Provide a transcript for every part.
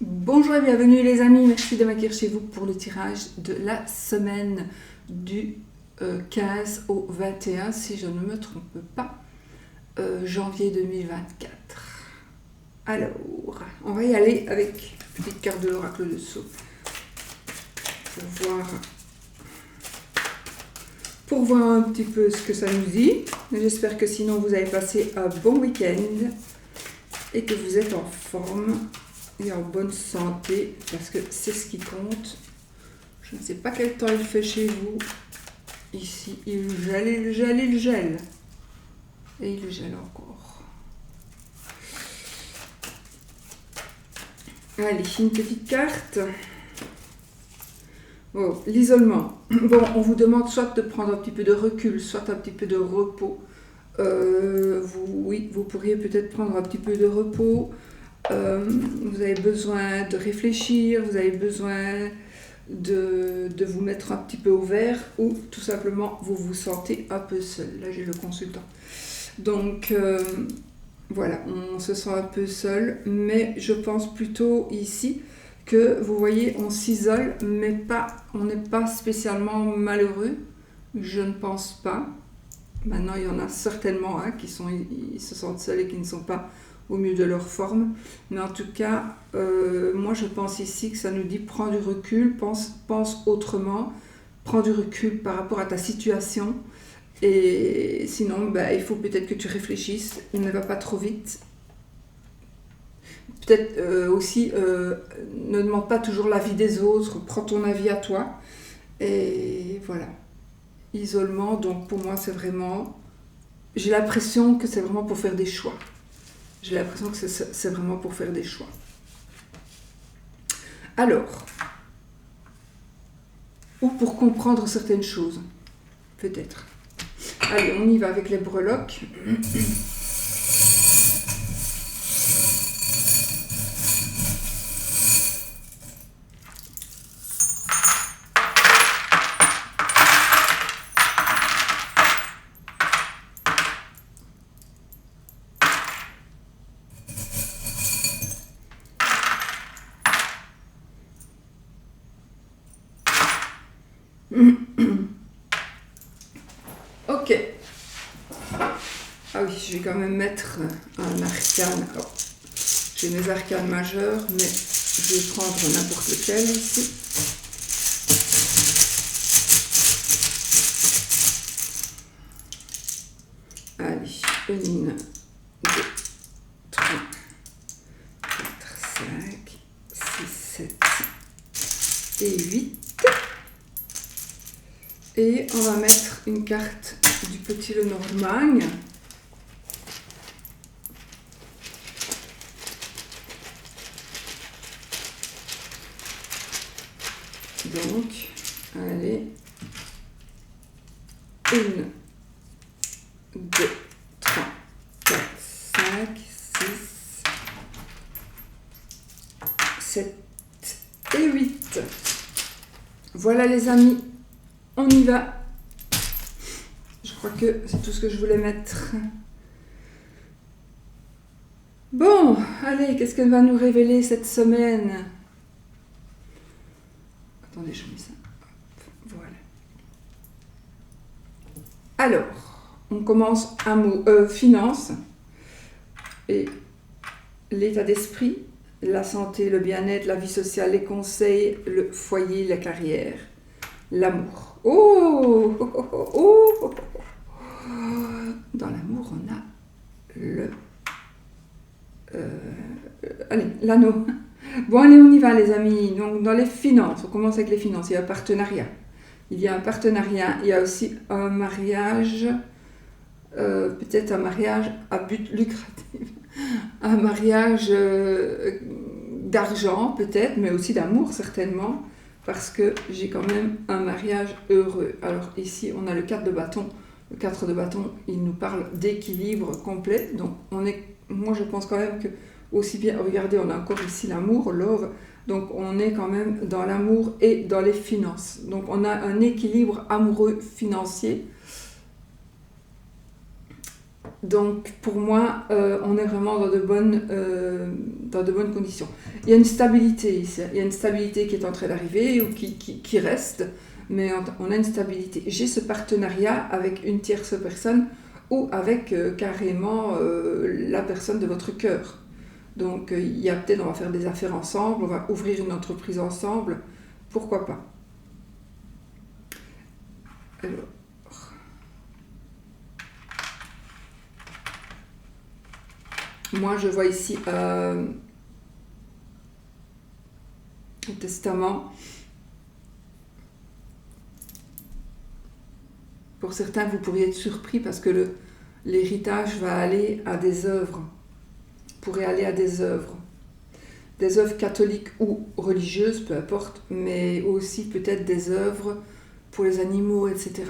Bonjour et bienvenue les amis, merci de m'accueillir chez vous pour le tirage de la semaine du 15 au 21, si je ne me trompe pas, janvier 2024. Alors, on va y aller avec une petite carte de l'oracle de Sceaux pour voir un petit peu ce que ça nous dit. J'espère que sinon vous avez passé un bon week-end et que vous êtes en forme et en bonne santé, parce que c'est ce qui compte. Je ne sais pas quel temps il fait chez vous. Ici, il gèle, il gèle, il gèle. Et il gèle encore. Allez, une petite carte. Bon, l'isolement. Bon, on vous demande soit de prendre un petit peu de recul, soit un petit peu de repos. Vous pourriez peut-être prendre un petit peu de repos. Vous avez besoin de réfléchir, vous avez besoin de vous mettre un petit peu au vert, ou tout simplement vous vous sentez un peu seul. Là j'ai le consultant. Donc voilà, on se sent un peu seul, mais je pense plutôt ici que vous voyez, on s'isole, mais on n'est pas spécialement malheureux. Je ne pense pas. Maintenant, il y en a certainement qui ils se sentent seuls et qui ne sont pas au mieux de leur forme. Mais en tout cas, moi je pense ici que ça nous dit prends du recul, pense autrement, prends du recul par rapport à ta situation. Et sinon, il faut peut-être que tu réfléchisses, ne va pas trop vite. Peut-être aussi, ne demande pas toujours l'avis des autres, prends ton avis à toi. Et voilà. Isolement, donc pour moi c'est vraiment, j'ai l'impression que c'est vraiment pour faire des choix. J'ai l'impression que c'est vraiment pour faire des choix. Alors, ou pour comprendre certaines choses, peut-être. Allez, on y va avec les breloques. Ok. Ah oui, je vais quand même mettre un arcane. Alors, j'ai mes arcanes majeurs, mais je vais prendre n'importe lequel ici. Allez, 1, 2, 3, 4, 5, 6, 7 et 8. Et on va mettre une carte du petit Lenormand. Donc, allez. 1, 2, 3, 4, 5, 6, 7 et 8. Voilà les amis. On y va. Je crois que c'est tout ce que je voulais mettre. Bon, allez, qu'est-ce qu'elle va nous révéler cette semaine? Attendez, je mets ça. Hop, voilà. Alors, on commence finance et l'état d'esprit, la santé, le bien-être, la vie sociale, les conseils, le foyer, la carrière, l'amour. Oh, oh, oh, oh, oh. Dans l'amour, on a l'anneau. Bon, allez, on y va, les amis. Donc, dans les finances, on commence avec les finances. Il y a un partenariat. Il y a aussi un mariage, peut-être un mariage à but lucratif. Un mariage d'argent, peut-être, mais aussi d'amour, certainement. Parce que j'ai quand même un mariage heureux. Alors ici, on a le 4 de bâton. Le 4 de bâton, il nous parle d'équilibre complet. Donc moi, je pense quand même que, aussi bien, regardez, on a encore ici l'amour, love. Donc on est quand même dans l'amour et dans les finances. Donc on a un équilibre amoureux financier. Donc pour moi, on est vraiment dans de bonnes conditions. Il y a une stabilité ici, il y a une stabilité qui est en train d'arriver ou qui reste, mais on a une stabilité. J'ai ce partenariat avec une tierce personne ou avec carrément la personne de votre cœur. Donc il y a peut-être, on va faire des affaires ensemble, on va ouvrir une entreprise ensemble, pourquoi pas. Alors, moi je vois ici un testament. Pour certains, vous pourriez être surpris parce que l'héritage va aller à des œuvres, pourrait aller à des œuvres catholiques ou religieuses, peu importe, mais aussi peut-être des œuvres pour les animaux, etc.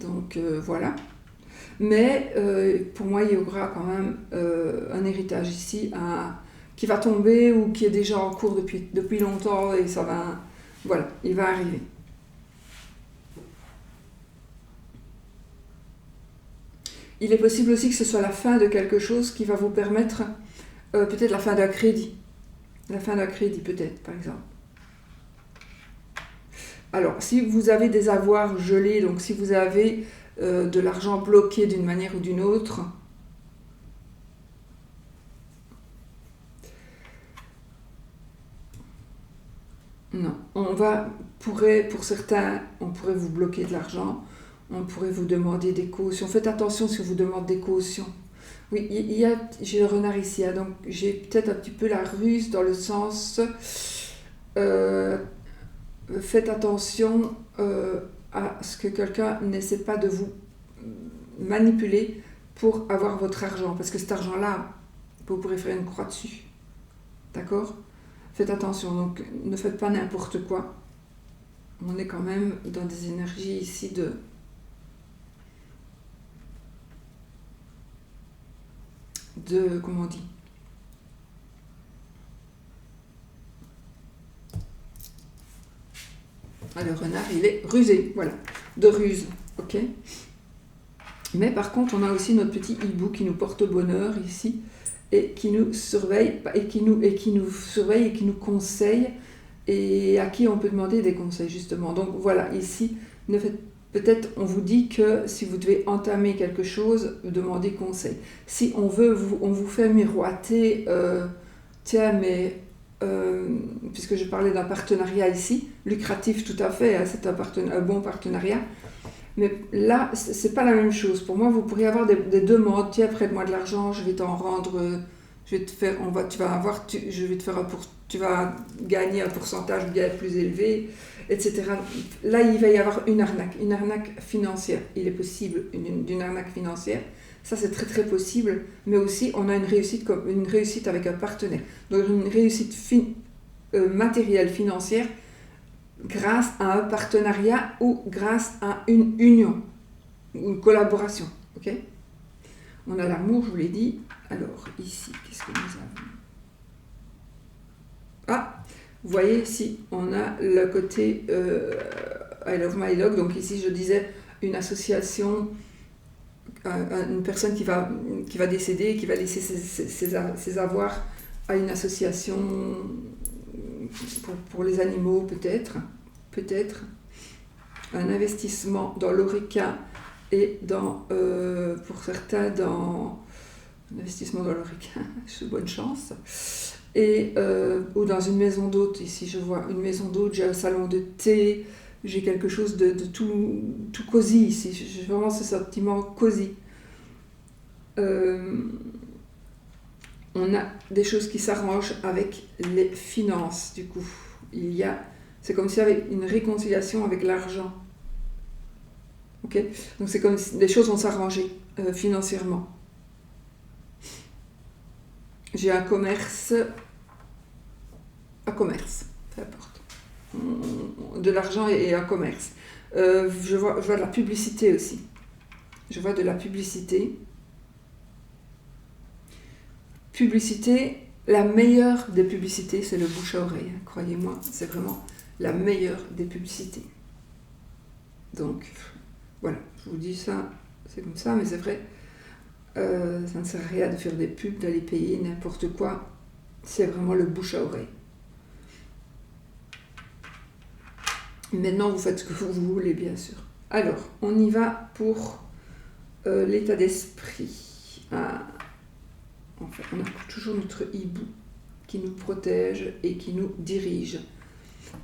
Donc voilà. Mais pour moi, il y aura quand même un héritage ici qui va tomber ou qui est déjà en cours depuis longtemps et ça va, voilà, il va arriver. Il est possible aussi que ce soit la fin de quelque chose qui va vous permettre, peut-être la fin d'un crédit. La fin d'un crédit, peut-être, par exemple. Alors, si vous avez des avoirs gelés, donc si vous avez de l'argent bloqué d'une manière ou d'une autre, non. Pour certains, on pourrait vous bloquer de l'argent. On pourrait vous demander des cautions. Faites attention si on vous demande des cautions. Oui, j'ai le renard ici, hein, donc j'ai peut-être un petit peu la ruse dans le sens... faites attention à ce que quelqu'un n'essaie pas de vous manipuler pour avoir votre argent. Parce que cet argent-là, vous pourrez faire une croix dessus. D'accord ? Faites attention, donc ne faites pas n'importe quoi. On est quand même dans des énergies ici comment on dit, le renard il est rusé, voilà, de ruse, ok. Mais par contre on a aussi notre petit hibou qui nous porte bonheur ici et qui nous surveille et qui nous surveille et qui nous conseille et à qui on peut demander des conseils justement. Donc voilà, ici peut-être on vous dit que si vous devez entamer quelque chose, demandez conseil. Si on vous fait miroiter, tiens, mais puisque je parlais d'un partenariat ici, lucratif tout à fait, hein, c'est un bon partenariat, mais là, c'est pas la même chose. Pour moi, vous pourriez avoir des demandes, tiens, prête-moi de l'argent, je vais t'en rendre, tu vas gagner un pourcentage bien plus élevé, etc. Là, il va y avoir une arnaque financière. Il est possible d'une arnaque financière. Ça, c'est très très possible. Mais aussi, on a une réussite avec un partenaire. Donc, une réussite matérielle, financière, grâce à un partenariat ou grâce à une union, une collaboration. Ok ? On a l'amour, je vous l'ai dit. Alors, ici, qu'est-ce que nous avons ? Ah, vous voyez ici, on a le côté I Love My Dog. Donc ici, je disais une association, une personne qui va décéder, qui va laisser ses avoirs à une association pour les animaux, peut-être. Un investissement dans l'Orica et pour certains, dans investissement dans l'Orica, bonne chance. Ou dans une maison d'hôte, ici je vois une maison d'hôte, j'ai un salon de thé, j'ai quelque chose de tout cosy ici, j'ai vraiment ce sentiment cosy. On a des choses qui s'arrangent avec les finances, du coup. C'est comme s'il y avait une réconciliation avec l'argent. Ok ? Donc c'est comme si les choses vont s'arranger financièrement. J'ai un commerce, peu importe. De l'argent et un commerce. Je vois de la publicité aussi. Je vois de la publicité. Publicité, la meilleure des publicités, c'est le bouche à oreille. Hein, croyez-moi, c'est vraiment la meilleure des publicités. Donc, voilà, je vous dis ça, c'est comme ça, mais c'est vrai. Ça ne sert à rien de faire des pubs, d'aller payer n'importe quoi. C'est vraiment le bouche à oreille. Maintenant, vous faites ce que vous voulez, bien sûr. Alors, on y va pour l'état d'esprit. Enfin, on a toujours notre hibou qui nous protège et qui nous dirige.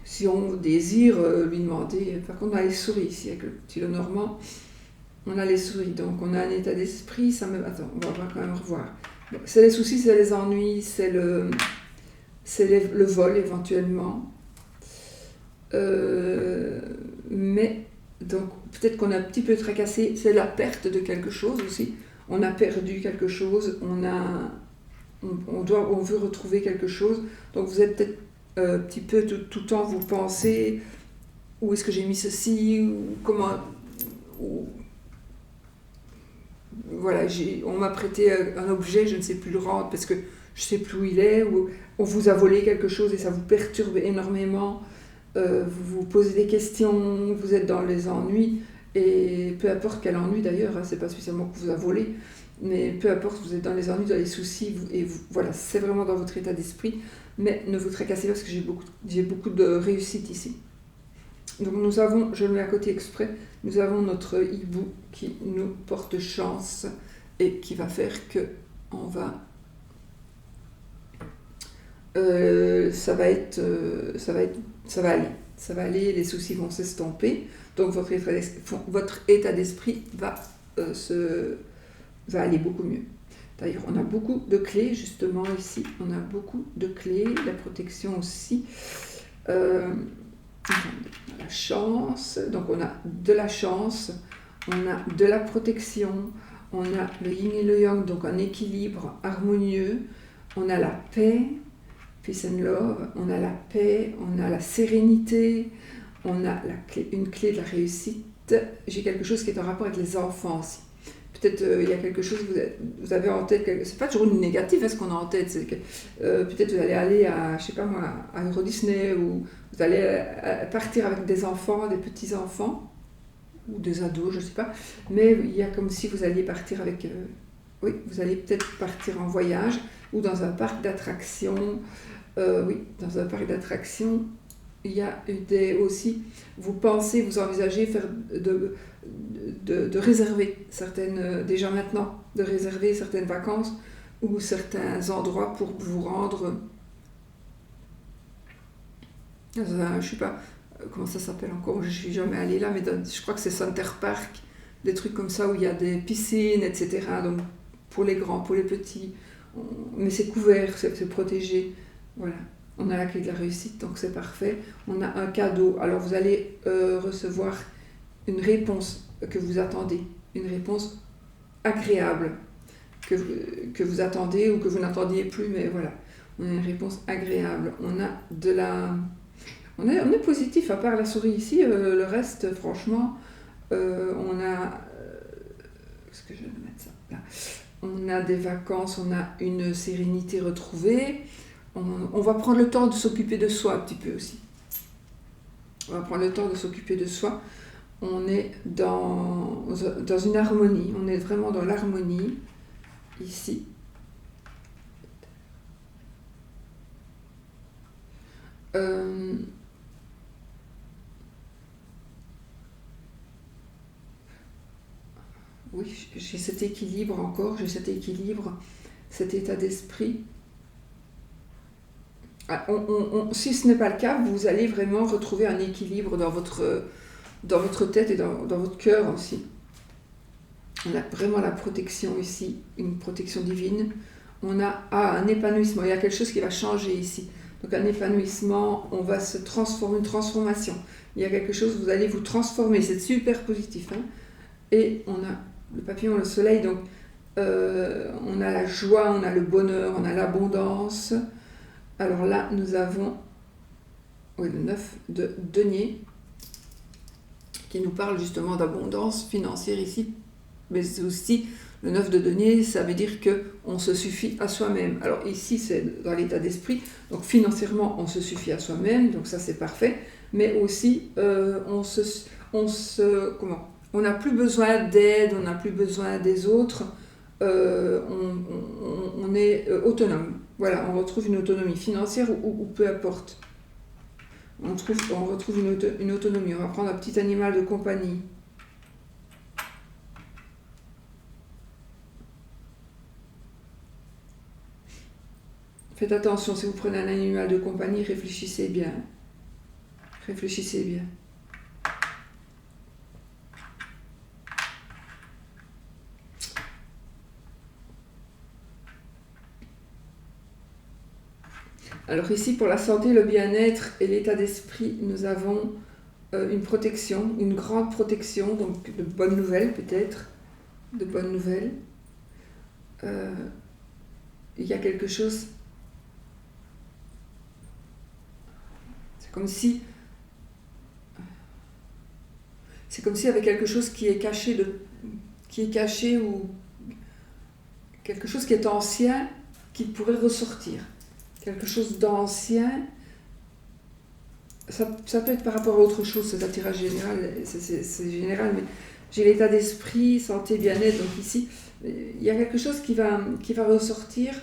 Si on désire lui demander... Par contre, on a les souris ici, avec le petit Lenormand. On a les souris, donc on a un état d'esprit. Attends, on va quand même revoir. Bon, c'est les soucis, c'est les ennuis, c'est le vol éventuellement. Mais donc peut-être qu'on a un petit peu tracassé, c'est la perte de quelque chose aussi. On a perdu quelque chose, on veut retrouver quelque chose. Donc vous êtes peut-être un petit peu tout le temps, vous pensez où est-ce que j'ai mis ceci, ou comment. Voilà, on m'a prêté un objet, je ne sais plus le rendre parce que je ne sais plus où il est, ou on vous a volé quelque chose et ça vous perturbe énormément. Vous vous posez des questions, vous êtes dans les ennuis, et peu importe quel ennui d'ailleurs, c'est pas spécialement que vous a volé, mais peu importe, vous êtes dans les ennuis, dans les soucis, voilà, c'est vraiment dans votre état d'esprit, mais ne vous tracassez pas parce que j'ai beaucoup de réussite ici. Donc nous avons, je le mets à côté exprès, nous avons notre hibou qui nous porte chance et qui va faire que on va... ça va aller, les soucis vont s'estomper, donc votre état d'esprit va aller beaucoup mieux. D'ailleurs, on a beaucoup de clés, justement, ici, on a beaucoup de clés, la protection aussi, la chance, donc on a de la chance, on a de la protection, on a le yin et le yang, donc un équilibre harmonieux, on a la paix, peace and love, on a la paix, on a la sérénité, on a une clé de la réussite. J'ai quelque chose qui est en rapport avec les enfants aussi. Peut-être il y a quelque chose que vous avez en tête, c'est pas toujours négatif ce qu'on a en tête, c'est que peut-être vous allez aller à, je sais pas moi, à Euro Disney, ou vous allez partir avec des enfants, des petits-enfants, ou des ados, je sais pas, mais il y a comme si vous alliez partir avec... oui, vous allez peut-être partir en voyage, ou dans un parc d'attractions. Oui, dans un parc d'attractions, il y a aussi, vous envisagez de réserver déjà maintenant, de réserver certaines vacances ou certains endroits pour vous rendre dans un, je sais pas, comment ça s'appelle encore, je ne suis jamais allée là, mais je crois que c'est Center Park, des trucs comme ça où il y a des piscines, etc. Donc pour les grands, pour les petits, mais c'est couvert, c'est protégé. Voilà, on a la clé de la réussite, donc c'est parfait. On a un cadeau. Alors vous allez recevoir une réponse que vous attendez, une réponse agréable que vous attendez ou que vous n'attendiez plus, mais voilà, on a une réponse agréable. On est positif, à part la souris ici, le reste, franchement, on a... est-ce que je vais mettre ça là? On a des vacances, on a une sérénité retrouvée. On va prendre le temps de s'occuper de soi un petit peu aussi. On va prendre le temps de s'occuper de soi. On est dans une harmonie. On est vraiment dans l'harmonie ici. Oui, j'ai cet équilibre encore, cet état d'esprit. Si ce n'est pas le cas, vous allez vraiment retrouver un équilibre dans votre tête et dans votre cœur aussi. On a vraiment la protection ici, une protection divine. On a un épanouissement, il y a quelque chose qui va changer ici. Donc un épanouissement, on va se transformer, une transformation. Il y a quelque chose, vous allez vous transformer, c'est super positif. Hein. Et on a le papillon, le soleil, donc on a la joie, on a le bonheur, on a l'abondance. Alors là, nous avons le 9 de denier qui nous parle justement d'abondance financière ici, mais c'est aussi le 9 de denier, ça veut dire qu'on se suffit à soi-même. Alors ici, c'est dans l'état d'esprit, donc financièrement, on se suffit à soi-même, donc ça c'est parfait, mais aussi on n'a plus besoin d'aide, on n'a plus besoin des autres, on est autonome. Voilà, on retrouve une autonomie financière ou peu importe. On retrouve une autonomie. On va prendre un petit animal de compagnie. Faites attention, si vous prenez un animal de compagnie, réfléchissez bien. Réfléchissez bien. Alors ici, pour la santé, le bien-être et l'état d'esprit, nous avons une protection, une grande protection, donc de bonnes nouvelles peut-être, de bonnes nouvelles. Il y a quelque chose, c'est comme si il y avait quelque chose qui est caché, ou quelque chose qui est ancien, qui pourrait ressortir. Quelque chose d'ancien, ça peut être par rapport à autre chose, c'est un tirage général, c'est général, mais j'ai l'état d'esprit, santé, bien-être, donc ici, il y a quelque chose qui va ressortir,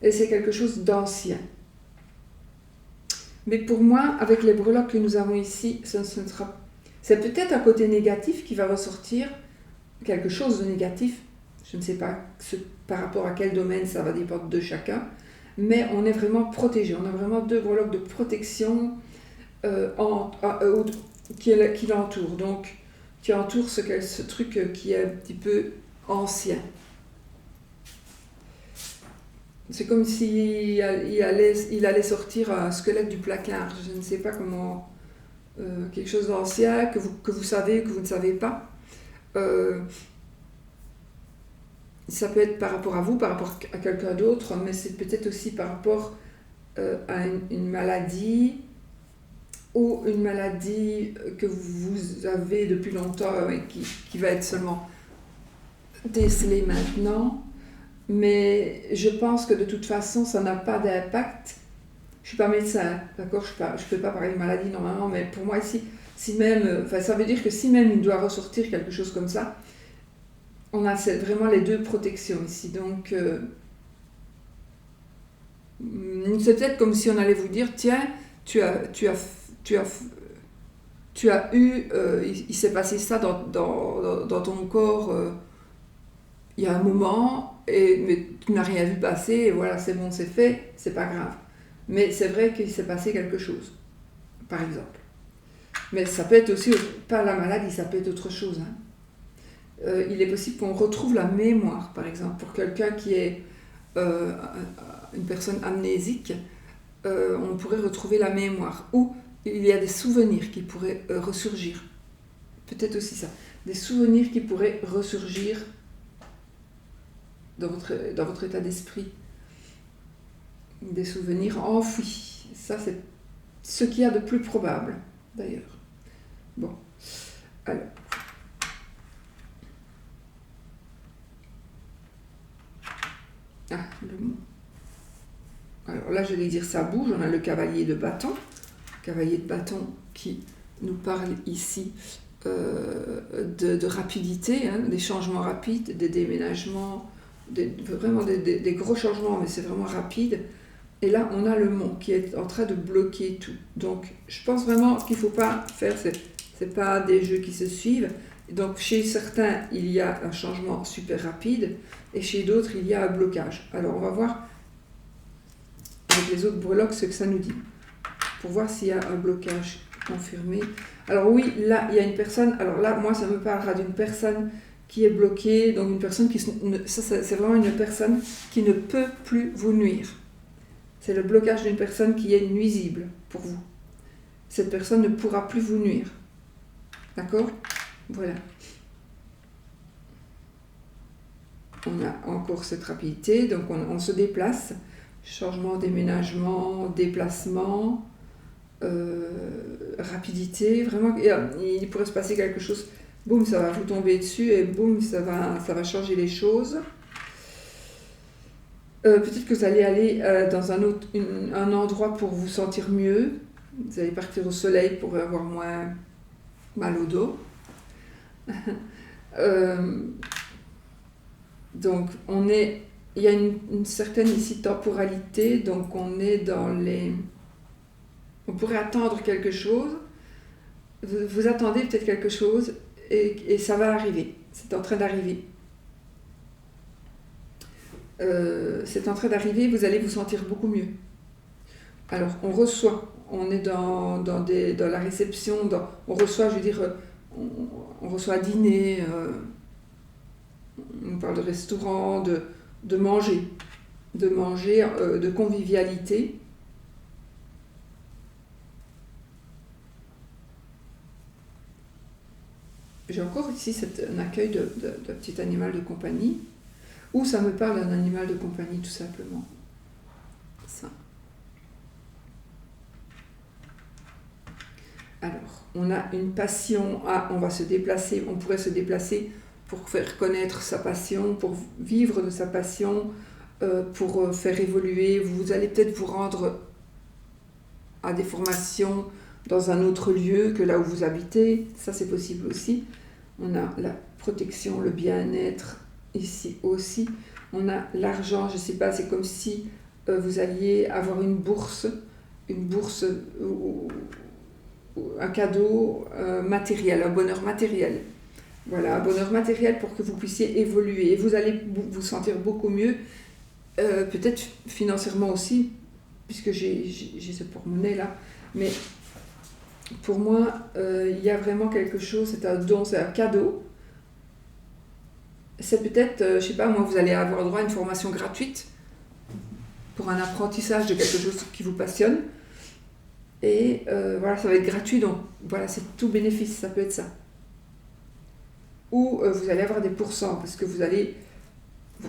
et c'est quelque chose d'ancien. Mais pour moi, avec les breloques que nous avons ici, c'est peut-être un côté négatif qui va ressortir, quelque chose de négatif, je ne sais pas par rapport à quel domaine, ça va dépendre de chacun, mais on est vraiment protégé, on a vraiment 2 breloques de protection qui l'entourent, donc qui entourent ce truc qui est un petit peu ancien. C'est comme s'il allait sortir un squelette du placard, je ne sais pas comment, quelque chose d'ancien que vous savez, que vous ne savez pas. Ça peut être par rapport à vous, par rapport à quelqu'un d'autre, mais c'est peut-être aussi par rapport à une maladie, ou une maladie que vous avez depuis longtemps et qui va être seulement décelée maintenant. Mais je pense que de toute façon, ça n'a pas d'impact. Je ne suis pas médecin, d'accord, je ne peux pas parler de maladie normalement, mais pour moi ici, ça veut dire que si même il doit ressortir quelque chose comme ça, on a vraiment les 2 protections ici. Donc, c'est peut-être comme si on allait vous dire, tiens, tu as eu, il s'est passé ça dans ton corps il y a un moment, mais tu n'as rien vu passer, et voilà, c'est bon, c'est fait, c'est pas grave. Mais c'est vrai qu'il s'est passé quelque chose, par exemple. Mais ça peut être aussi, pas la maladie, ça peut être autre chose. Il est possible qu'on retrouve la mémoire, par exemple, pour quelqu'un qui est une personne amnésique, on pourrait retrouver la mémoire. Ou il y a des souvenirs qui pourraient ressurgir. Peut-être aussi ça. Des souvenirs qui pourraient ressurgir dans votre état d'esprit. Des souvenirs enfouis. Ça, c'est ce qu'il y a de plus probable, d'ailleurs. Bon. Alors. Le mot. Alors là, je vais dire ça bouge. On a le cavalier de bâton. Cavalier de bâton qui nous parle ici de rapidité, des changements rapides, des déménagements, vraiment des gros changements, mais c'est vraiment rapide. Et là, on a le mont qui est en train de bloquer tout. Donc, je pense vraiment qu'il ne faut pas faire, c'est pas des jeux qui se suivent. Donc, chez certains, il y a un changement super rapide, et chez d'autres, il y a un blocage. Alors, on va voir avec les autres breloques ce que ça nous dit, pour voir s'il y a un blocage confirmé. Alors oui, là, il y a une personne, alors là, moi, ça me parlera d'une personne qui est bloquée, donc une personne c'est vraiment une personne qui ne peut plus vous nuire. C'est le blocage d'une personne qui est nuisible pour vous. Cette personne ne pourra plus vous nuire. D'accord ? Voilà. On a encore cette rapidité, donc on se déplace. Changement, déménagement, déplacement, rapidité. Vraiment, il pourrait se passer quelque chose. Boum, ça va vous tomber dessus et boum, ça va changer les choses. Peut-être que vous allez aller dans un endroit pour vous sentir mieux. Vous allez partir au soleil pour avoir moins mal au dos. Donc, il y a une certaine ici temporalité, donc on est dans les... On pourrait attendre quelque chose, vous attendez peut-être quelque chose et ça va arriver, c'est en train d'arriver. C'est en train d'arriver, vous allez vous sentir beaucoup mieux. Alors, on reçoit, on est dans la réception, on reçoit, je veux dire, on reçoit à dîner, on parle de restaurant, de manger, de convivialité. J'ai encore ici un accueil de petit animal de compagnie, ou ça me parle d'un animal de compagnie tout simplement. Ça. Alors, on a une passion, on va se déplacer, on pourrait se déplacer pour faire connaître sa passion, pour vivre de sa passion, pour faire évoluer. Vous allez peut-être vous rendre à des formations dans un autre lieu que là où vous habitez, ça c'est possible aussi. On a la protection, le bien-être ici aussi. On a l'argent, je ne sais pas, c'est comme si vous alliez avoir une bourse ou un cadeau matériel, un bonheur matériel. Voilà, un bonheur matériel pour que vous puissiez évoluer. Et vous allez vous sentir beaucoup mieux, peut-être financièrement aussi, puisque j'ai ce porte-monnaie là. Mais pour moi, il y a vraiment quelque chose, c'est un don, c'est un cadeau. C'est peut-être, je ne sais pas, moi, vous allez avoir droit à une formation gratuite pour un apprentissage de quelque chose qui vous passionne. Et voilà, ça va être gratuit, donc voilà, c'est tout bénéfice, ça peut être ça. Ou vous allez avoir des pourcents, parce que vous allez,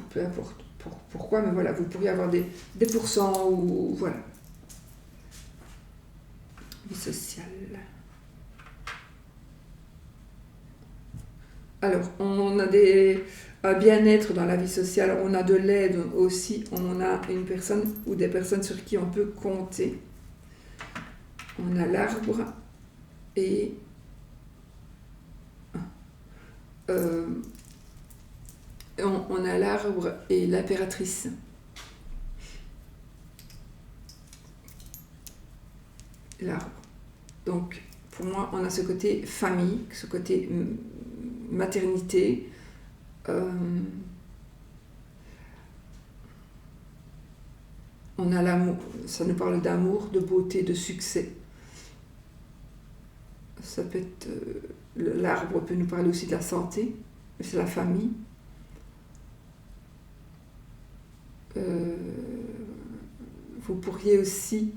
peu importe pourquoi, mais voilà, vous pourriez avoir des pourcents, ou voilà. Vie sociale. Alors, on a un bien-être dans la vie sociale, on a de l'aide aussi, on a une personne ou des personnes sur qui on peut compter. On a l'arbre et on a l'arbre et l'impératrice. L'arbre. Donc, pour moi, on a ce côté famille, ce côté maternité. On a l'amour, ça nous parle d'amour, de beauté, de succès. Ça peut être, l'arbre peut nous parler aussi de la santé, c'est la famille. Vous pourriez aussi,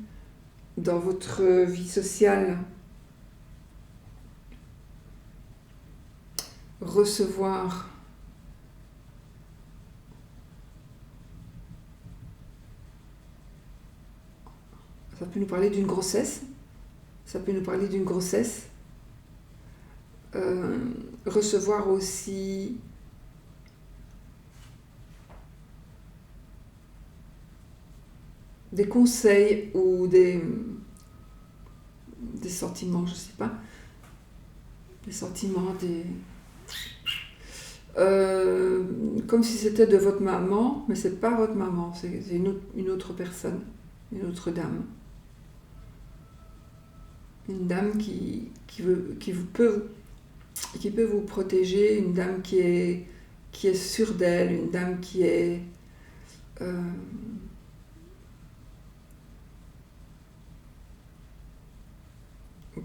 dans votre vie sociale, recevoir ça peut nous parler d'une grossesse, recevoir aussi des conseils ou des sentiments, je sais pas, des sentiments, comme si c'était de votre maman, mais c'est pas votre maman, c'est une autre personne, une autre dame. Une dame qui peut vous protéger, une dame qui est sûre d'elle, une dame qui est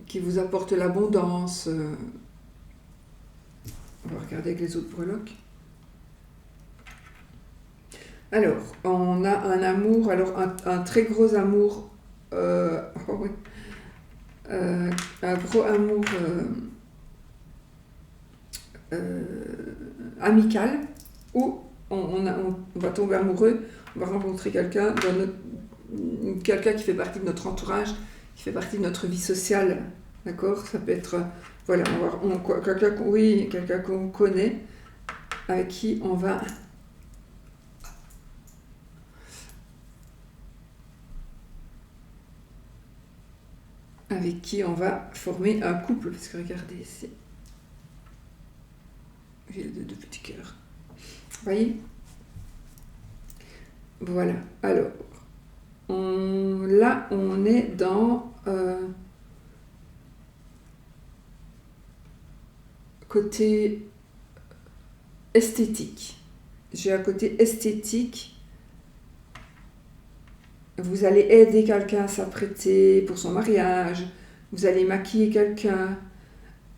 qui vous apporte l'abondance. On va regarder avec les autres breloques. Alors, on a un amour, alors un très gros amour, oh oui, un gros amour amical, où on va tomber amoureux, on va rencontrer quelqu'un qui fait partie de notre entourage, qui fait partie de notre vie sociale, d'accord? Ça peut être, voilà, quelqu'un qu'on connaît, avec qui on va former un couple, parce que regardez ici, j'ai deux petits cœurs. Vous voyez, Voilà. Alors, là, on est dans côté esthétique. J'ai un côté esthétique. Vous allez aider quelqu'un à s'apprêter pour son mariage. Vous allez maquiller quelqu'un.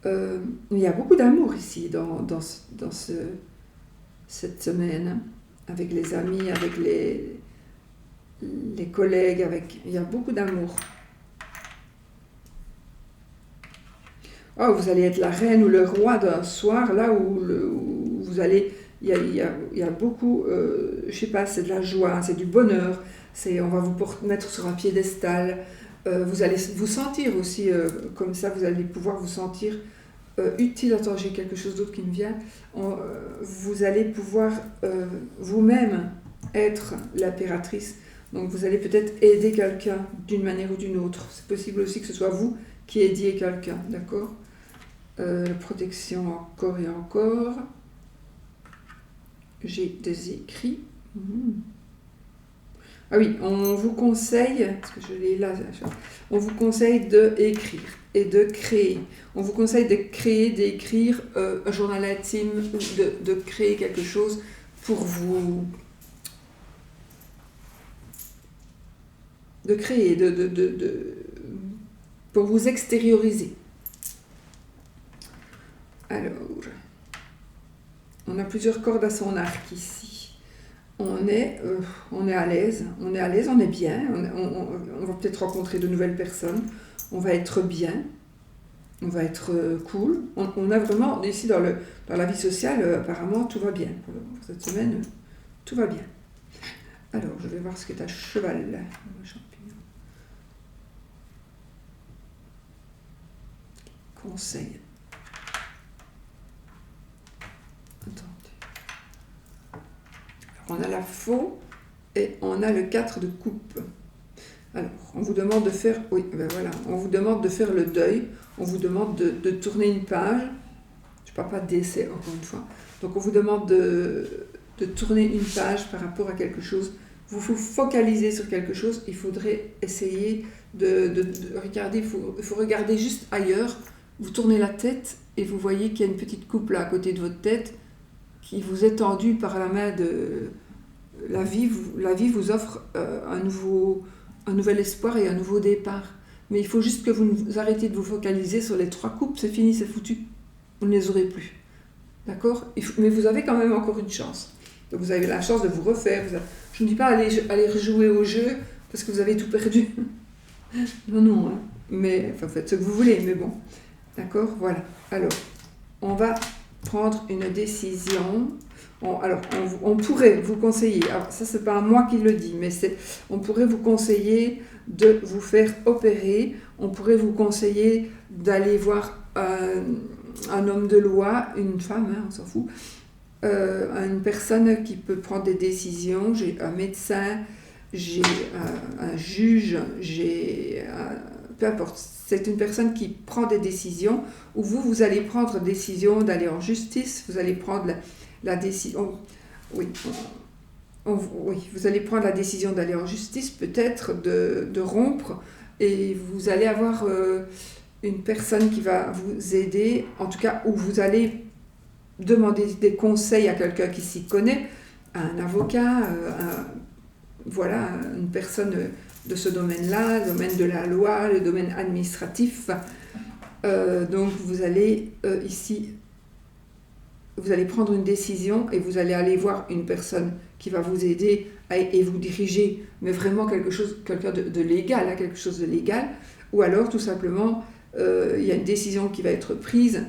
Il y a beaucoup d'amour ici dans cette semaine, hein, avec les amis, avec les collègues, il y a beaucoup d'amour. Oh, vous allez être la reine ou le roi d'un soir, là où vous allez... Il y a beaucoup, je sais pas, c'est de la joie, c'est du bonheur, on va vous mettre sur un piédestal, vous allez vous sentir aussi, comme ça, vous allez pouvoir vous sentir utile. Attends, j'ai quelque chose d'autre qui me vient. Vous allez pouvoir vous-même être l'impératrice. Donc vous allez peut-être aider quelqu'un d'une manière ou d'une autre. C'est possible aussi que ce soit vous qui aidiez quelqu'un, d'accord ? La protection encore et encore. J'ai des écrits. Ah oui, on vous conseille, parce que je l'ai là, on vous conseille d'écrire et de créer. On vous conseille de créer, d'écrire un journal intime, de créer quelque chose pour vous... De créer, pour vous extérioriser. Alors, on a plusieurs cordes à son arc ici. On est à l'aise, on est bien, on va peut-être rencontrer de nouvelles personnes, on va être bien, on va être cool. On a vraiment, ici dans la vie sociale, apparemment tout va bien. Pour cette semaine, tout va bien. Alors, je vais voir ce qu'est un cheval. Conseil. On a la faux et on a le 4 de coupe. Alors, on vous demande de faire... Oui, ben voilà. On vous demande de faire le deuil. On vous demande de tourner une page. Je ne parle pas de décès, encore une fois. Donc, on vous demande de tourner une page par rapport à quelque chose. Vous vous focalisez sur quelque chose. Il faudrait essayer de regarder. Il faut regarder juste ailleurs. Vous tournez la tête et vous voyez qu'il y a une petite coupe là à côté de votre tête qui vous est tendue par la main de la vie. La vie vous offre un nouvel espoir et un nouveau départ. Mais il faut juste que vous arrêtiez de vous focaliser sur les 3 coupes, c'est fini, c'est foutu. Vous ne les aurez plus. D'accord ? Mais vous avez quand même encore une chance. Donc vous avez la chance de vous refaire. Je ne dis pas aller rejouer au jeu parce que vous avez tout perdu. Non, hein. Mais enfin, faites ce que vous voulez, mais bon. D'accord ? Voilà. Alors, on va prendre une décision. On pourrait vous conseiller, alors ça c'est pas moi qui le dis, mais on pourrait vous conseiller de vous faire opérer, on pourrait vous conseiller d'aller voir un homme de loi, une femme, hein, on s'en fout, une personne qui peut prendre des décisions. J'ai un médecin, j'ai un juge, peu importe, c'est une personne qui prend des décisions, où vous allez prendre décision d'aller en justice, vous allez prendre la décision, oui, vous allez prendre la décision d'aller en justice, peut-être de rompre, et vous allez avoir une personne qui va vous aider, en tout cas où vous allez demander des conseils à quelqu'un qui s'y connaît, à un avocat, voilà, une personne de ce domaine-là, le domaine de la loi, le domaine administratif. Donc vous allez ici, vous allez prendre une décision et vous allez aller voir une personne qui va vous aider et vous diriger, mais vraiment quelqu'un de légal, quelque chose de légal, ou alors tout simplement, il y a une décision qui va être prise,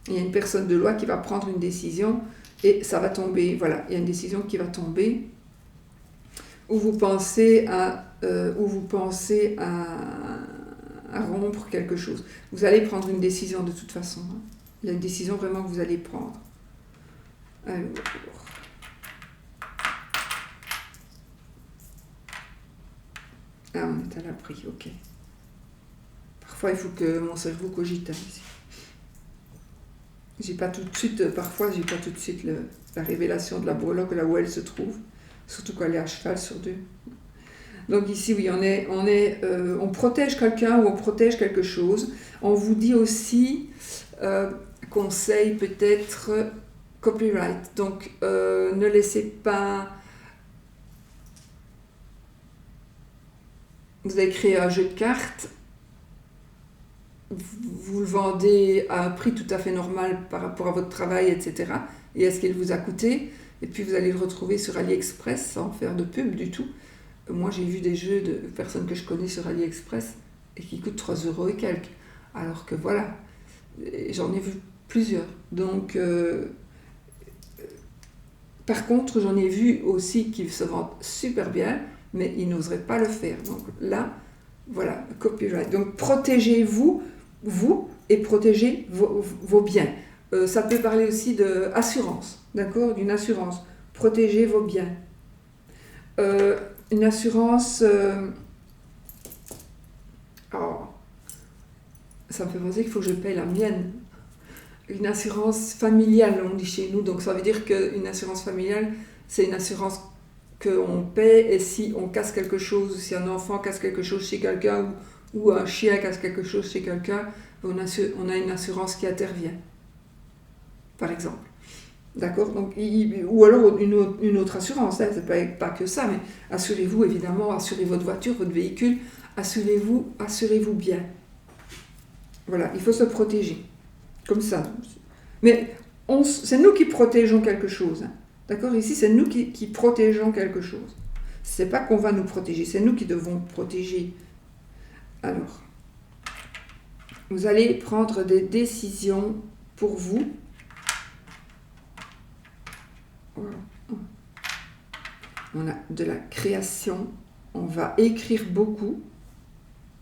il y a une personne de loi qui va prendre une décision et ça va tomber, voilà, il y a une décision qui va tomber, où vous pensez à rompre quelque chose. Vous allez prendre une décision de toute façon. Hein. Il y a une décision vraiment que vous allez prendre. Alors... Ah, on est à l'abri, ok. Parfois, il faut que mon cerveau cogite ici. Parfois, j'ai pas tout de suite la révélation de la breloque là où elle se trouve. surtout quand elle est à cheval sur deux. Donc ici, oui, on protège quelqu'un ou on protège quelque chose. On vous dit aussi, conseil peut-être, copyright. Donc ne laissez pas... Vous avez créé un jeu de cartes, vous le vendez à un prix tout à fait normal par rapport à votre travail, etc. Et à ce qu'il vous a coûté. Et puis vous allez le retrouver sur AliExpress sans faire de pub du tout. Moi, j'ai vu des jeux de personnes que je connais sur AliExpress et qui coûtent 3 € et quelques. Alors que voilà, j'en ai vu plusieurs. Donc, par contre, j'en ai vu aussi qui se vendent super bien, mais ils n'oseraient pas le faire. Donc là, voilà, copyright. Donc protégez-vous, vous, et protégez vos biens. Ça peut parler aussi d'assurance, d'accord? D'une assurance. Protégez vos biens. Une assurance... oh, ça me fait penser qu'il faut que je paye la mienne. Une assurance familiale, on dit chez nous. Donc ça veut dire qu'une assurance familiale, c'est une assurance qu'on paie, et si on casse quelque chose, si un enfant casse quelque chose chez quelqu'un, ou un chien casse quelque chose chez quelqu'un, on a une assurance qui intervient, par exemple. D'accord? Donc, ou alors une autre assurance, hein, c'est pas que ça, mais assurez-vous évidemment, assurez votre voiture, votre véhicule, assurez-vous bien. Voilà, il faut se protéger, comme ça. Mais c'est nous qui protégeons quelque chose, hein. D'accord? Ici, c'est nous qui protégeons quelque chose. C'est pas qu'on va nous protéger, c'est nous qui devons protéger. Alors, vous allez prendre des décisions pour vous. Voilà. On a de la création. On va écrire beaucoup.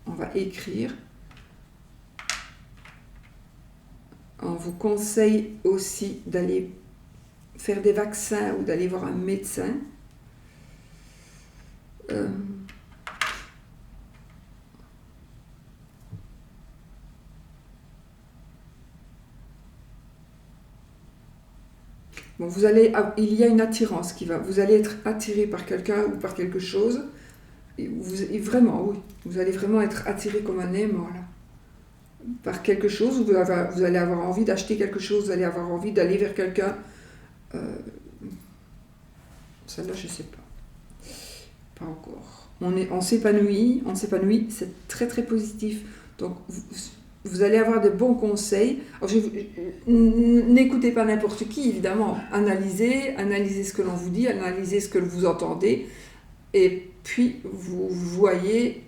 On va écrire. On vous conseille aussi d'aller faire des vaccins ou d'aller voir un médecin. Bon, il y a une attirance vous allez être attiré par quelqu'un ou par quelque chose. Vraiment, oui, vous allez vraiment être attiré comme un aimant, là. Par quelque chose, vous allez avoir envie d'acheter quelque chose, vous allez avoir envie d'aller vers quelqu'un. Celle-là, je ne sais pas. Pas encore. On s'épanouit, c'est très très positif. Donc, vous allez avoir des bons conseils. N'écoutez pas n'importe qui, évidemment. Analysez ce que l'on vous dit, analysez ce que vous entendez, et puis vous voyez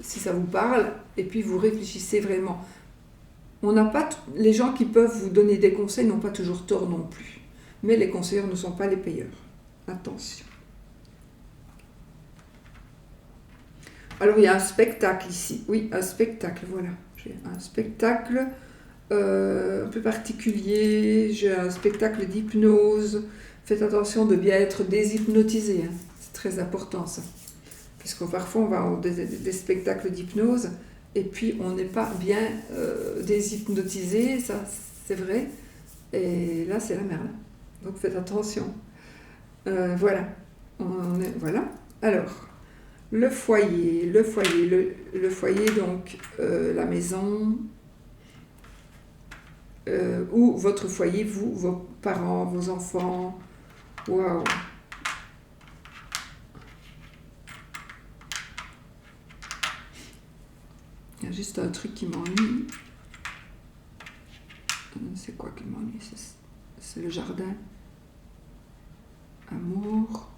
si ça vous parle, et puis vous réfléchissez vraiment. Les gens qui peuvent vous donner des conseils n'ont pas toujours tort non plus. Mais les conseillers ne sont pas les payeurs. Attention. Alors, il y a un spectacle ici. Oui, un spectacle, voilà. J'ai un spectacle un peu particulier. J'ai un spectacle d'hypnose. Faites attention de bien être déshypnotisé, hein. C'est très important, ça. Puisque parfois, on va avoir des spectacles d'hypnose et puis on n'est pas bien déshypnotisé, ça, c'est vrai. Et là, c'est la merde. Donc, faites attention. Voilà. Voilà. Alors... Le foyer, donc la maison, ou votre foyer, vous, vos parents, vos enfants. Waouh! Il y a juste un truc qui m'ennuie. C'est quoi qui m'ennuie? C'est le jardin. Amour.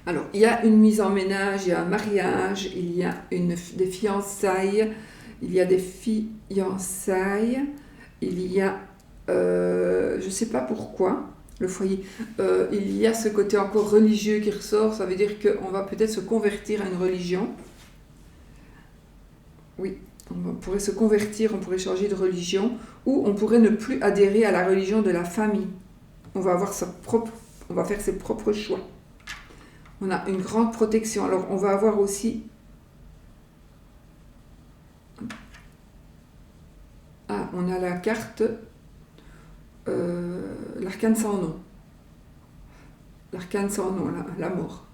Alors, il y a une mise en ménage, il y a un mariage, il y a des fiançailles, il y a je ne sais pas pourquoi, le foyer, il y a ce côté encore religieux qui ressort, ça veut dire qu'on va peut-être se convertir à une religion. Oui, on pourrait se convertir, on pourrait changer de religion, ou on pourrait ne plus adhérer à la religion de la famille. On va faire ses propres choix. On a une grande protection. Alors, on va avoir aussi... Ah, on a la carte, l'arcane sans nom. L'arcane sans nom, la mort.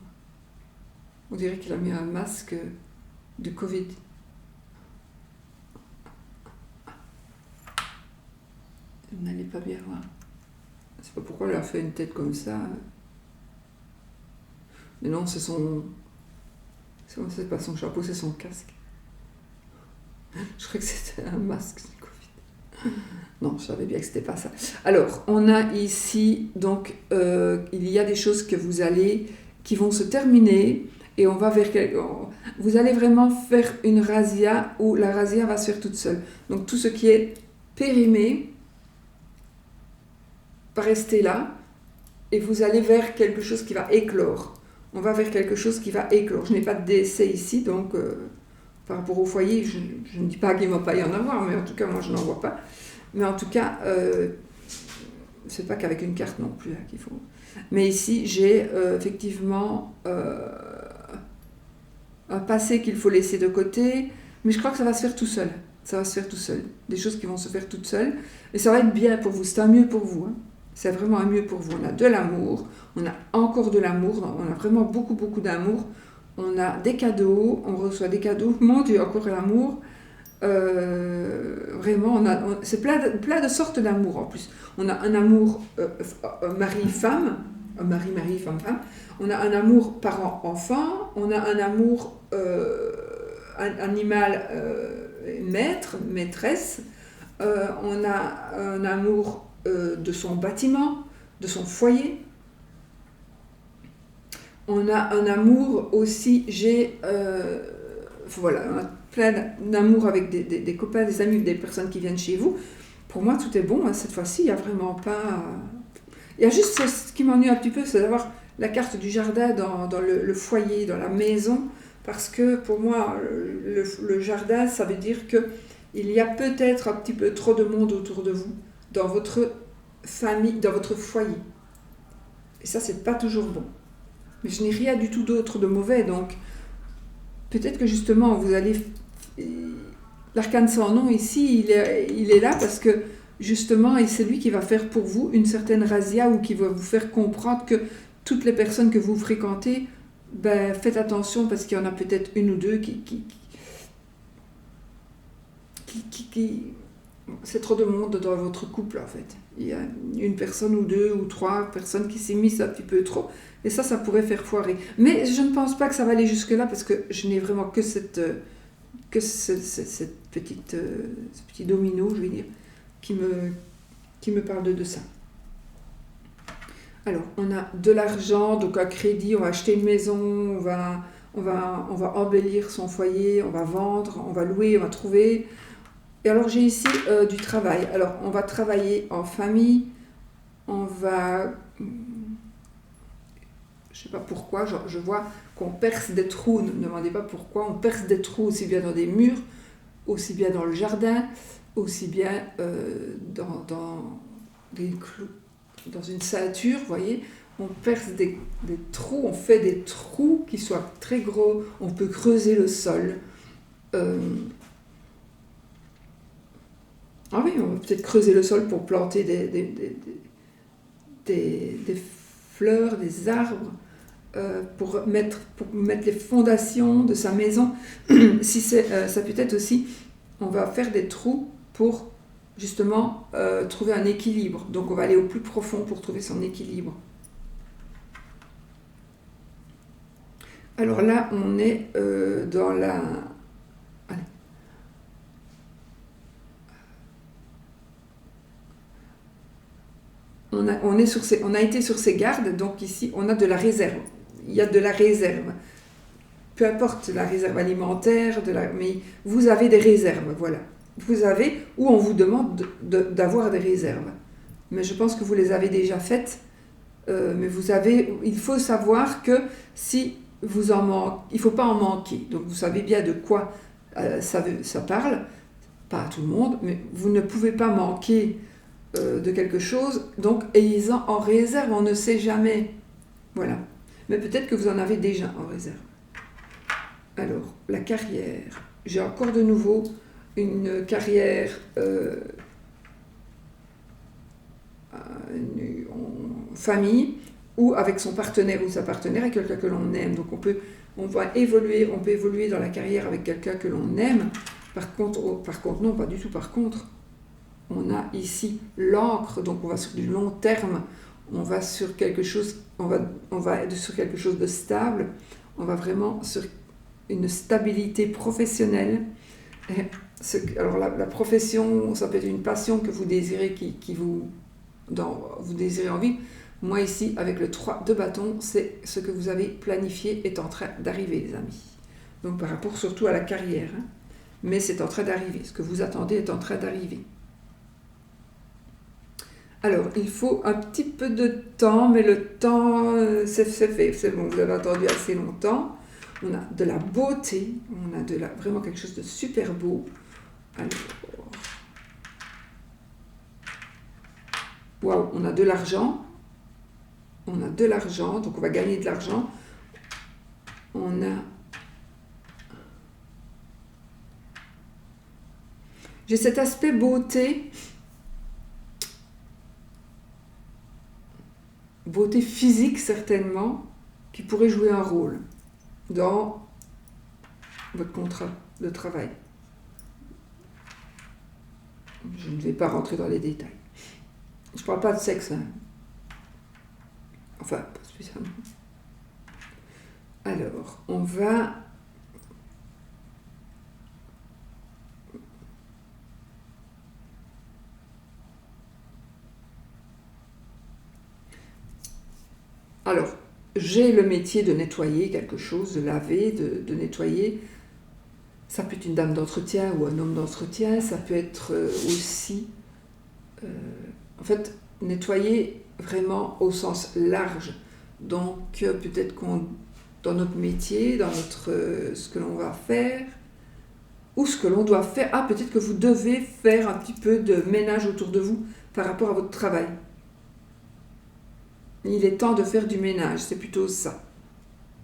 On dirait qu'il a mis un masque de Covid. Vous n'allez pas bien voir. Je sais pas pourquoi elle a fait une tête comme ça. Mais non, c'est pas son chapeau, c'est son casque. Je croyais que c'était un masque de Covid. Non, je savais bien que c'était pas ça. Alors, on a ici, donc, il y a des choses qui vont se terminer, et on va vous allez vraiment faire une razzia, où la razzia va se faire toute seule. Donc, tout ce qui est périmé va rester là, et vous allez vers quelque chose qui va éclore. On va vers quelque chose qui va éclore. Je n'ai pas de décès ici, donc par rapport au foyer, je ne dis pas qu'il ne va pas y en avoir, mais en tout cas, moi, je n'en vois pas. Mais en tout cas, c'est pas qu'avec une carte non plus hein, qu'il faut. Mais ici, j'ai effectivement un passé qu'il faut laisser de côté, mais je crois que ça va se faire tout seul. Ça va se faire tout seul. Des choses qui vont se faire toutes seules. Et ça va être bien pour vous. C'est un mieux pour vous. Hein. C'est vraiment un mieux pour vous. On a de l'amour. On a encore de l'amour. On a vraiment beaucoup, beaucoup d'amour. On a des cadeaux. On reçoit des cadeaux. Mon Dieu, encore l'amour. Vraiment, c'est plein de sortes d'amour en plus. On a un amour mari-femme. Mari, femme-femme. On a un amour parent-enfant. On a un amour animal maître, maîtresse. On a un amour de son bâtiment, de son foyer. On a un amour aussi, voilà, on a plein d'amour avec des copains, des amis, des personnes qui viennent chez vous. Pour moi, tout est bon. Hein. Cette fois-ci, il n'y a vraiment pas... Il y a juste ce qui m'ennuie un petit peu, c'est d'avoir la carte du jardin dans le foyer, dans la maison. Parce que pour moi, le jardin, ça veut dire qu'il y a peut-être un petit peu trop de monde autour de vous, dans votre famille, dans votre foyer. Et ça, c'est pas toujours bon. Mais je n'ai rien du tout d'autre de mauvais, donc peut-être que justement, vous allez... L'arcane sans nom, ici, il est là parce que justement, et c'est lui qui va faire pour vous une certaine razzia ou qui va vous faire comprendre que toutes les personnes que vous fréquentez, ben, faites attention parce qu'il y en a peut-être une ou deux qui c'est trop de monde dans votre couple en fait. Il y a une personne ou deux ou trois personnes qui s'immiscent un petit peu trop et ça pourrait faire foirer. Mais je ne pense pas que ça va aller jusque-là parce que je n'ai vraiment que ce petit domino, je vais dire, qui me parle de ça. Alors, on a de l'argent, donc un crédit, on va acheter une maison, on va embellir son foyer, on va vendre, on va louer, on va trouver. Et alors, j'ai ici du travail. Alors, on va travailler en famille, on va... Je ne sais pas pourquoi, je vois qu'on perce des trous, ne me demandez pas pourquoi, on perce des trous aussi bien dans des murs, aussi bien dans le jardin, aussi bien dans des clous. Dans une ceinture, vous voyez, on perce des trous, on fait des trous qui soient très gros, on peut creuser le sol. Ah oui, on peut peut-être creuser le sol pour planter des fleurs, des arbres, pour mettre les fondations de sa maison. Si ça peut être aussi, on va faire des trous pour justement trouver un équilibre. Donc on va aller au plus profond pour trouver son équilibre. Alors là, on est dans la... Allez. On a été sur ces gardes, donc ici on a de la réserve. Il y a de la réserve. Peu importe la réserve alimentaire, mais vous avez des réserves, voilà. Vous avez, ou on vous demande d'avoir des réserves. Mais je pense que vous les avez déjà faites. Mais il faut savoir que si vous en manquez, il ne faut pas en manquer. Donc vous savez bien de quoi ça parle. Pas à tout le monde, mais vous ne pouvez pas manquer de quelque chose. Donc ayez-en en réserve, on ne sait jamais. Voilà. Mais peut-être que vous en avez déjà en réserve. Alors, la carrière. J'ai encore de nouveau une carrière en famille, ou avec son partenaire ou sa partenaire, et quelqu'un que l'on aime. Donc on peut évoluer dans la carrière avec quelqu'un que l'on aime. Par contre, non, pas du tout. Par contre, on a ici l'ancre, donc on va sur du long terme, on va sur quelque chose, on va être sur quelque chose de stable, on va vraiment sur une stabilité professionnelle. Alors la profession, ça peut être une passion que vous désirez, vous désirez en vivre. Moi ici, avec le 3 de bâton, c'est ce que vous avez planifié est en train d'arriver, les amis. Donc par rapport surtout à la carrière, hein. Mais c'est en train d'arriver. Ce que vous attendez est en train d'arriver. Alors, il faut un petit peu de temps, mais le temps, c'est fait. C'est bon, vous avez attendu assez longtemps. On a de la beauté, on a vraiment quelque chose de super beau. Alors, waouh, on a de l'argent. On a de l'argent, donc on va gagner de l'argent. On a... J'ai cet aspect beauté. Beauté physique certainement, qui pourrait jouer un rôle dans votre contrat de travail. Je ne vais pas rentrer dans les détails. Je ne parle pas de sexe, hein. Enfin, pas spécialement. Alors, on va... Alors, j'ai le métier de nettoyer quelque chose, de laver, de nettoyer. Ça peut être une dame d'entretien ou un homme d'entretien, ça peut être aussi... en fait, nettoyer vraiment au sens large. Donc, peut-être dans notre métier, dans ce que l'on va faire, ou ce que l'on doit faire. Ah, peut-être que vous devez faire un petit peu de ménage autour de vous par rapport à votre travail. Il est temps de faire du ménage, c'est plutôt ça.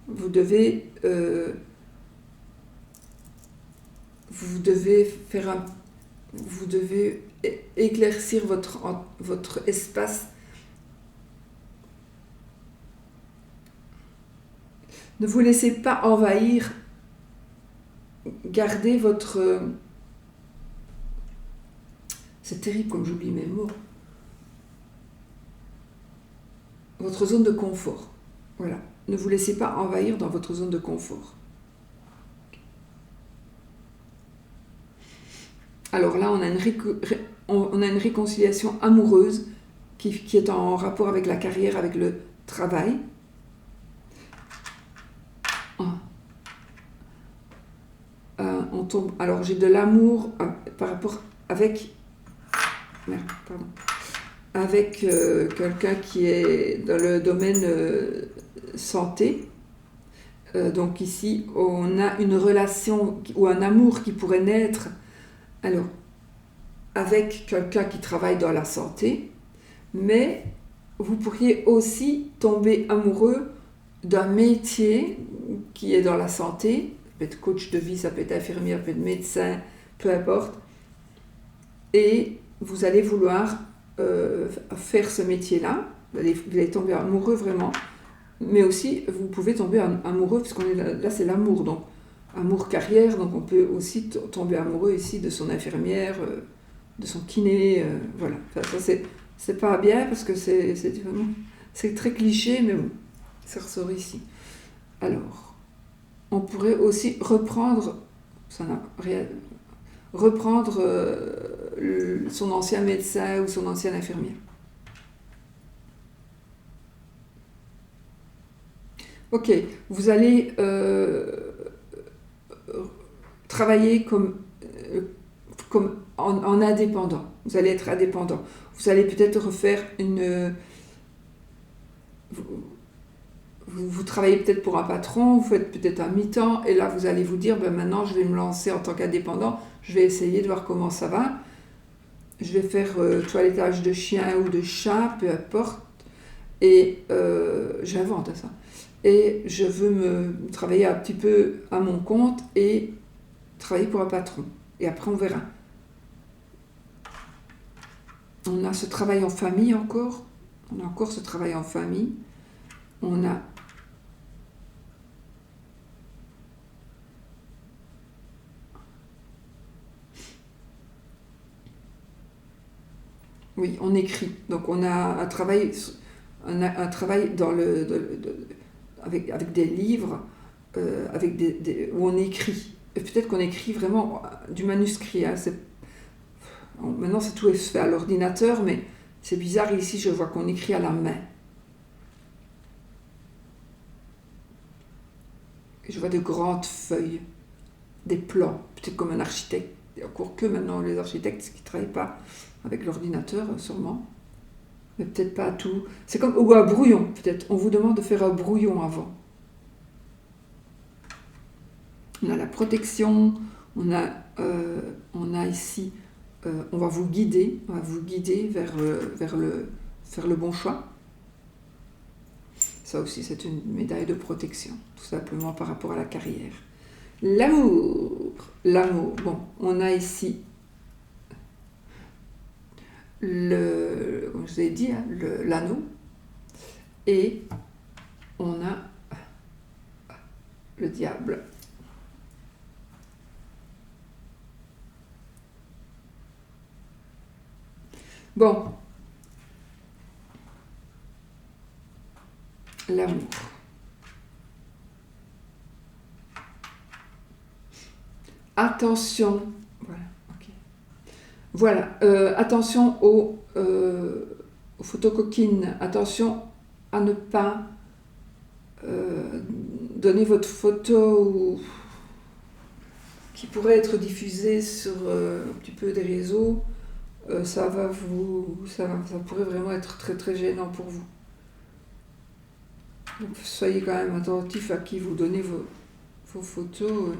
Vous devez éclaircir votre espace. Ne vous laissez pas envahir. Gardez votre... C'est terrible comme j'oublie mes mots. Votre zone de confort. Voilà. Ne vous laissez pas envahir dans votre zone de confort. Alors là, on a une réconciliation amoureuse qui est en rapport avec la carrière, avec le travail. Alors j'ai de l'amour par rapport avec quelqu'un qui est dans le domaine santé. Donc ici, on a une relation ou un amour qui pourrait naître alors avec quelqu'un qui travaille dans la santé, mais vous pourriez aussi tomber amoureux d'un métier qui est dans la santé. Ça peut être coach de vie, ça peut être infirmière, ça peut être médecin, peu importe. Et vous allez vouloir faire ce métier-là, vous allez tomber amoureux vraiment, mais aussi vous pouvez tomber amoureux, puisqu'on est là c'est l'amour, donc amour carrière, donc on peut aussi tomber amoureux ici de son infirmière, de son kiné, voilà. Enfin, ça c'est pas bien parce que c'est très cliché, mais bon, ça ressort ici. Alors, on pourrait aussi reprendre son ancien médecin ou son ancienne infirmière. Ok, vous allez travailler comme en indépendant. Vous allez être indépendant. Vous allez peut-être refaire vous travaillez peut-être pour un patron, vous faites peut-être un mi-temps, et là vous allez vous dire, maintenant je vais me lancer en tant qu'indépendant, je vais essayer de voir comment ça va. Je vais faire toilettage de chien ou de chat, peu importe, et j'invente ça. Et je veux me travailler un petit peu à mon compte et travailler pour un patron. Et après, on verra. On a ce travail en famille encore. On a encore ce travail en famille. On a... Oui, on écrit. Donc, on a un travail, dans avec des livres, où on écrit. Et peut-être qu'on écrit vraiment du manuscrit. Hein. Maintenant, tout est fait à l'ordinateur, mais c'est bizarre. Ici, je vois qu'on écrit à la main. Et je vois de grandes feuilles, des plans, peut-être comme un architecte. Et encore que maintenant, les architectes qui ne travaillent pas avec l'ordinateur, sûrement. Mais peut-être pas tout. C'est comme... Ou un brouillon, peut-être. On vous demande de faire un brouillon avant. On a la protection, on a ici... on va vous guider vers le bon choix. Ça aussi, c'est une médaille de protection, tout simplement par rapport à la carrière. L'amour. Bon, on a ici comme je vous ai dit, hein, l'anneau, et on a le diable. Bon, l'amour. Attention, voilà, ok. Voilà, attention aux photocoquines, attention à ne pas donner votre photo qui pourrait être diffusée sur un petit peu des réseaux. Ça pourrait vraiment être très très gênant pour vous. Donc soyez quand même attentifs à qui vous donnez vos photos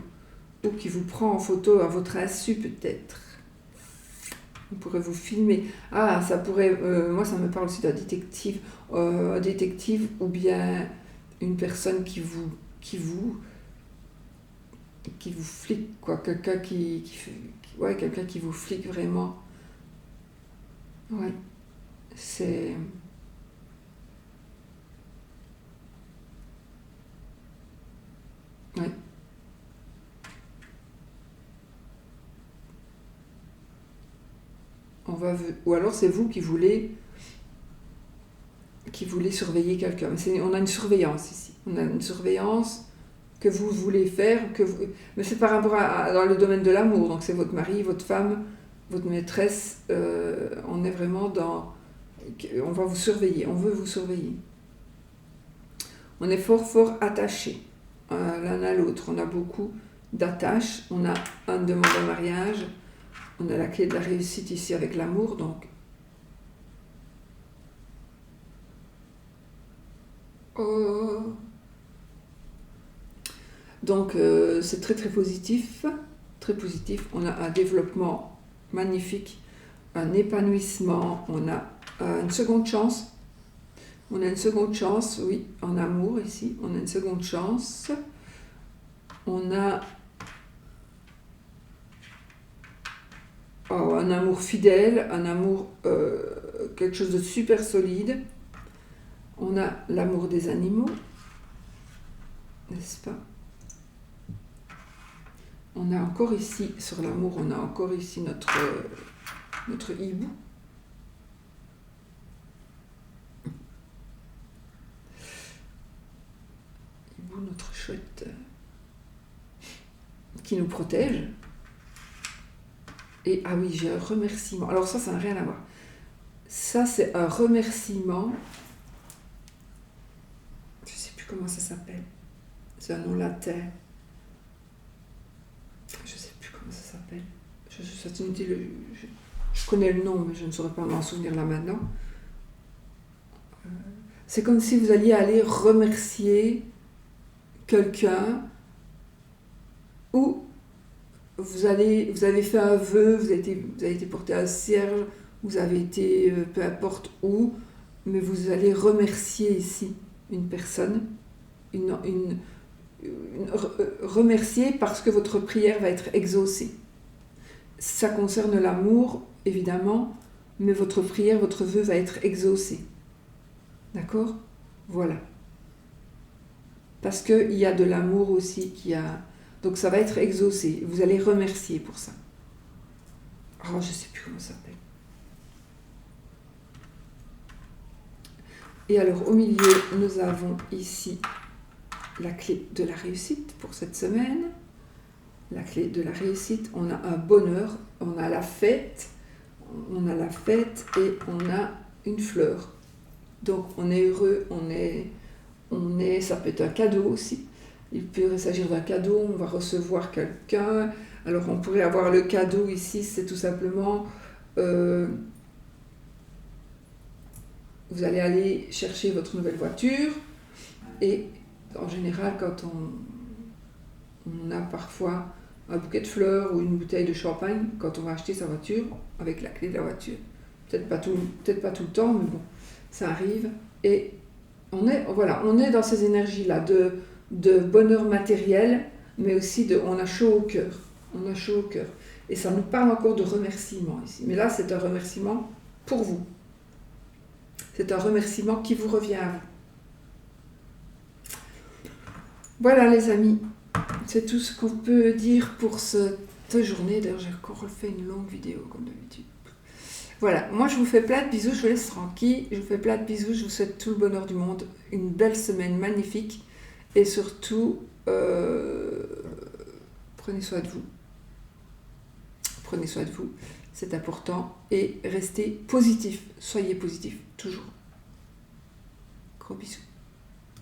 ou qui vous prend en photo à votre insu peut-être. On pourrait vous filmer. Ah, ça pourrait... moi, ça me parle aussi d'un détective. Un détective ou bien une personne qui vous flique, quoi. Quelqu'un quelqu'un qui vous flique vraiment. Ouais. C'est... Ouais. Ou alors c'est vous qui voulez surveiller quelqu'un. On a une surveillance ici. On a une surveillance que vous voulez faire, mais c'est par rapport dans le domaine de l'amour. Donc c'est votre mari, votre femme, votre maîtresse. On est vraiment dans... On va vous surveiller, on veut vous surveiller. On est fort, fort attachés l'un à l'autre. On a beaucoup d'attaches. On a une demande en mariage. On a la clé de la réussite ici avec l'amour, donc. Oh. Donc, c'est très très positif. Très positif. On a un développement magnifique, un épanouissement. On a une seconde chance. On a une seconde chance, oui, en amour ici. On a une seconde chance. On a un amour fidèle, un amour, quelque chose de super solide. On a l'amour des animaux, n'est-ce pas? On a encore ici, sur l'amour, on a encore ici notre hibou. Hibou, notre chouette, qui nous protège. Et ah oui, j'ai un remerciement. Alors ça n'a rien à voir. Ça, c'est un remerciement. Je ne sais plus comment ça s'appelle. C'est un nom latin. Je ne sais plus comment ça s'appelle. Je connais le nom, mais je ne saurais pas m'en souvenir là maintenant. C'est comme si vous alliez aller remercier quelqu'un ou vous avez fait un vœu, vous avez été porté à un cierge, vous avez été peu importe où, mais vous allez remercier ici une personne, remercier parce que votre prière va être exaucée. Ça concerne l'amour, évidemment, mais votre prière, votre vœu va être exaucé. D'accord? Voilà. Parce qu'il y a de l'amour aussi qui a... Donc ça va être exaucé. Vous allez remercier pour ça. Oh, je ne sais plus comment ça s'appelle. Et alors, au milieu, nous avons ici la clé de la réussite pour cette semaine. La clé de la réussite, on a un bonheur, on a la fête et on a une fleur. Donc, on est heureux, ça peut être un cadeau aussi. Il peut s'agir d'un cadeau, on va recevoir quelqu'un. Alors, on pourrait avoir le cadeau ici, c'est tout simplement... vous allez aller chercher votre nouvelle voiture et en général, quand on a parfois un bouquet de fleurs ou une bouteille de champagne, quand on va acheter sa voiture avec la clé de la voiture. Peut-être pas tout le temps, mais bon, ça arrive. Et on est dans ces énergies-là de bonheur matériel, mais aussi on a chaud au cœur. On a chaud au cœur. Et ça nous parle encore de remerciement ici. Mais là, c'est un remerciement pour vous. C'est un remerciement qui vous revient à vous. Voilà les amis, c'est tout ce qu'on peut dire pour cette journée. D'ailleurs, j'ai encore fait une longue vidéo comme d'habitude. Voilà, moi je vous fais plein de bisous, je vous laisse tranquille. Je vous fais plein de bisous, je vous souhaite tout le bonheur du monde, une belle semaine magnifique. Et surtout, prenez soin de vous. Prenez soin de vous, c'est important. Et restez positif, soyez positif, toujours. Gros bisous.